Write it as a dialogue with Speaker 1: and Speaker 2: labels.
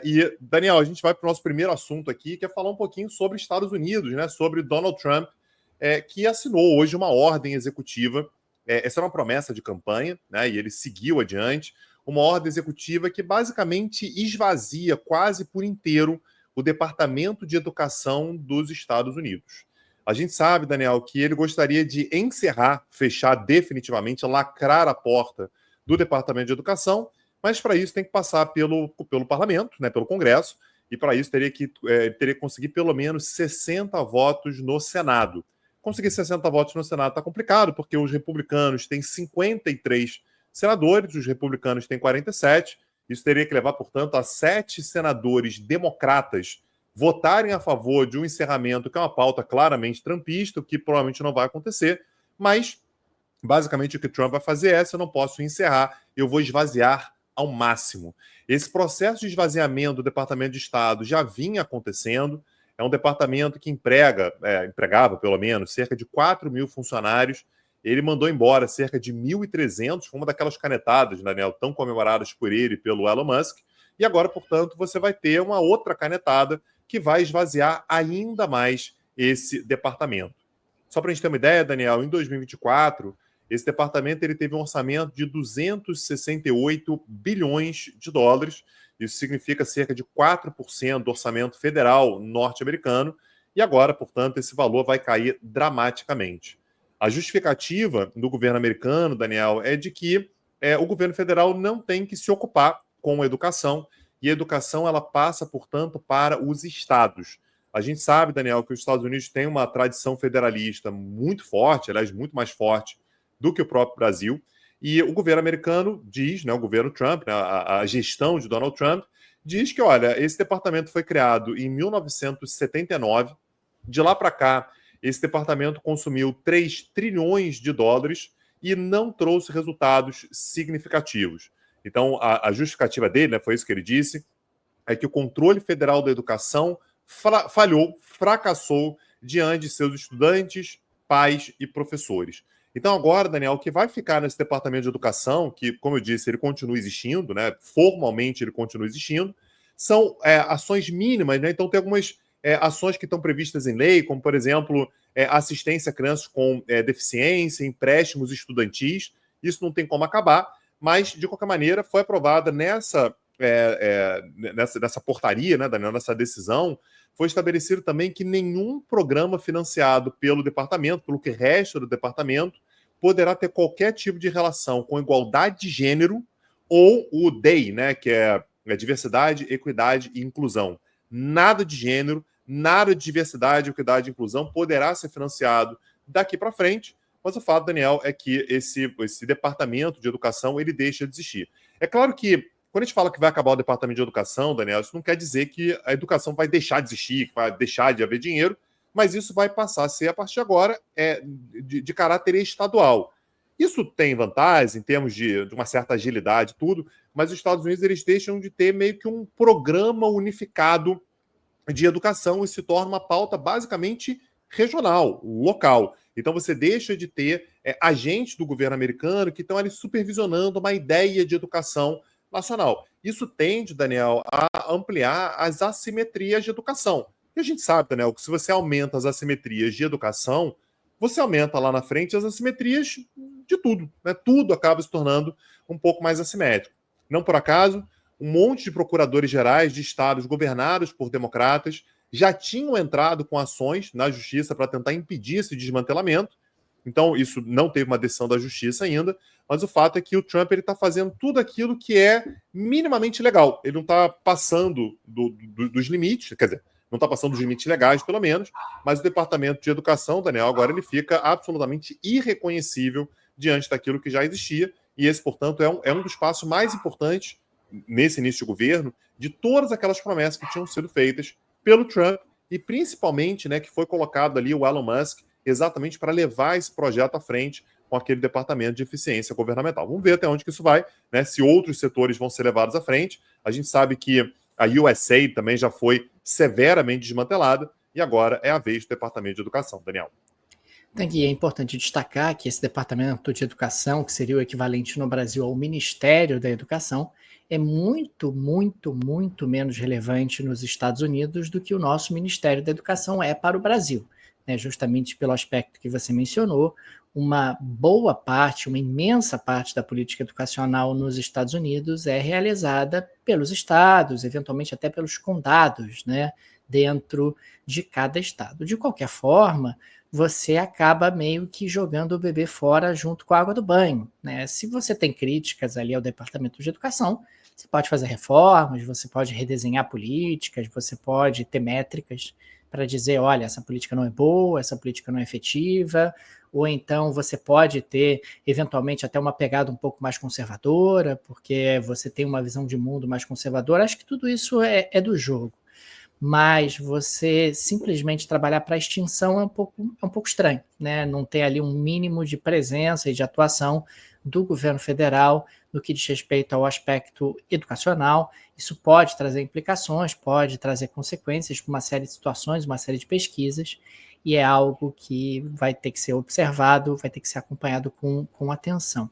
Speaker 1: E, Daniel, a gente vai para o nosso primeiro assunto aqui, que é falar um pouquinho sobre Estados Unidos, né? Sobre Donald Trump, que assinou hoje uma ordem executiva. Essa era uma promessa de campanha, né? E ele seguiu adiante. Uma ordem executiva que basicamente esvazia quase por inteiro o Departamento de Educação dos Estados Unidos. A gente sabe, Daniel, que ele gostaria de encerrar, fechar definitivamente, lacrar a porta do Departamento de Educação, mas para isso tem que passar pelo parlamento, né, pelo Congresso, e para isso teria que conseguir pelo menos 60 votos no Senado. Conseguir 60 votos no Senado está complicado, porque os republicanos têm 53 senadores, os republicanos têm 47. Isso teria que levar, portanto, a 7 senadores democratas votarem a favor de um encerramento, que é uma pauta claramente trumpista, o que provavelmente não vai acontecer, mas basicamente o que Trump vai fazer é: se eu não posso encerrar, eu vou esvaziar ao máximo. Esse processo de esvaziamento do Departamento de Estado já vinha acontecendo. É um departamento que empregava pelo menos cerca de 4.000 funcionários. Ele mandou embora cerca de 1.300, foi uma daquelas canetadas, Daniel, tão comemoradas por ele e pelo Elon Musk. E agora, portanto, você vai ter uma outra canetada que vai esvaziar ainda mais esse departamento. Só para a gente ter uma ideia, Daniel, em 2024, esse departamento ele teve um orçamento de 268 bilhões de dólares. Isso significa cerca de 4% do orçamento federal norte-americano. E agora, portanto, esse valor vai cair dramaticamente. A justificativa do governo americano, Daniel, é de que o governo federal não tem que se ocupar com a educação, e a educação ela passa, portanto, para os estados. A gente sabe, Daniel, que os Estados Unidos têm uma tradição federalista muito forte, aliás, muito mais forte do que o próprio Brasil, e o governo americano diz, né, o governo Trump, né, a gestão de Donald Trump, diz que, olha, esse departamento foi criado em 1979, de lá para cá, esse departamento consumiu 3 trilhões de dólares e não trouxe resultados significativos. Então, a justificativa dele, né, foi isso que ele disse, é que o controle federal da educação falhou, fracassou diante de seus estudantes, pais e professores. Então, agora, Daniel, o que vai ficar nesse departamento de educação, que, como eu disse, ele continua existindo, né, formalmente ele continua existindo, são ações mínimas, né? Então, tem algumas ações que estão previstas em lei, como, por exemplo, assistência a crianças com deficiência, empréstimos estudantis. Isso não tem como acabar, mas, de qualquer maneira, foi aprovada nessa portaria, né, Daniel, nessa decisão, foi estabelecido também que nenhum programa financiado pelo departamento, pelo que resta do departamento, poderá ter qualquer tipo de relação com igualdade de gênero ou o DEI, né, que é diversidade, equidade e inclusão. Nada de gênero, nada de diversidade, equidade e inclusão poderá ser financiado daqui para frente. Mas o fato, Daniel, é que esse departamento de educação ele deixa de existir. É claro que quando a gente fala que vai acabar o departamento de educação, Daniel, isso não quer dizer que a educação vai deixar de existir, que vai deixar de haver dinheiro, mas isso vai passar a ser, a partir de agora, de caráter estadual. Isso tem vantagem em termos de uma certa agilidade, tudo, mas os Estados Unidos eles deixam de ter meio que um programa unificado de educação e se torna uma pauta basicamente regional, local. Então você deixa de ter agentes do governo americano que estão ali supervisionando uma ideia de educação nacional. Isso tende, Daniel, a ampliar as assimetrias de educação. E a gente sabe, Daniel, que se você aumenta as assimetrias de educação, você aumenta lá na frente as assimetrias de tudo, né? Tudo acaba se tornando um pouco mais assimétrico. Não por acaso, um monte de procuradores gerais de estados governados por democratas já tinham entrado com ações na justiça para tentar impedir esse desmantelamento. Então, isso não teve uma decisão da justiça ainda, mas o fato é que o Trump está fazendo tudo aquilo que é minimamente legal. Ele não está passando dos limites, quer dizer, não está passando dos limites legais, pelo menos, mas o Departamento de Educação, Daniel, agora ele fica absolutamente irreconhecível diante daquilo que já existia, e esse, portanto, é um dos passos mais importantes nesse início de governo de todas aquelas promessas que tinham sido feitas pelo Trump e principalmente, né, que foi colocado ali o Elon Musk exatamente para levar esse projeto à frente com aquele departamento de eficiência governamental. Vamos ver até onde que isso vai, né, se outros setores vão ser levados à frente. A gente sabe que a USAID também já foi severamente desmantelada e agora é a vez do Departamento de Educação. Daniel.
Speaker 2: Aqui é importante destacar que esse Departamento de Educação, que seria o equivalente no Brasil ao Ministério da Educação, é muito, muito, muito menos relevante nos Estados Unidos do que o nosso Ministério da Educação é para o Brasil, né? Justamente pelo aspecto que você mencionou, uma boa parte, uma imensa parte da política educacional nos Estados Unidos é realizada pelos estados, eventualmente até pelos condados, né? Dentro de cada estado. De qualquer forma, você acaba meio que jogando o bebê fora junto com a água do banho, né? Se você tem críticas ali ao Departamento de Educação, você pode fazer reformas, você pode redesenhar políticas, você pode ter métricas para dizer, olha, essa política não é boa, essa política não é efetiva, ou então você pode ter, eventualmente, até uma pegada um pouco mais conservadora, porque você tem uma visão de mundo mais conservadora. Acho que tudo isso é do jogo. Mas você simplesmente trabalhar para a extinção é um pouco estranho, né? Não ter ali um mínimo de presença e de atuação do governo federal no que diz respeito ao aspecto educacional. Isso pode trazer implicações, pode trazer consequências para uma série de situações, uma série de pesquisas, e é algo que vai ter que ser observado, vai ter que ser acompanhado com atenção.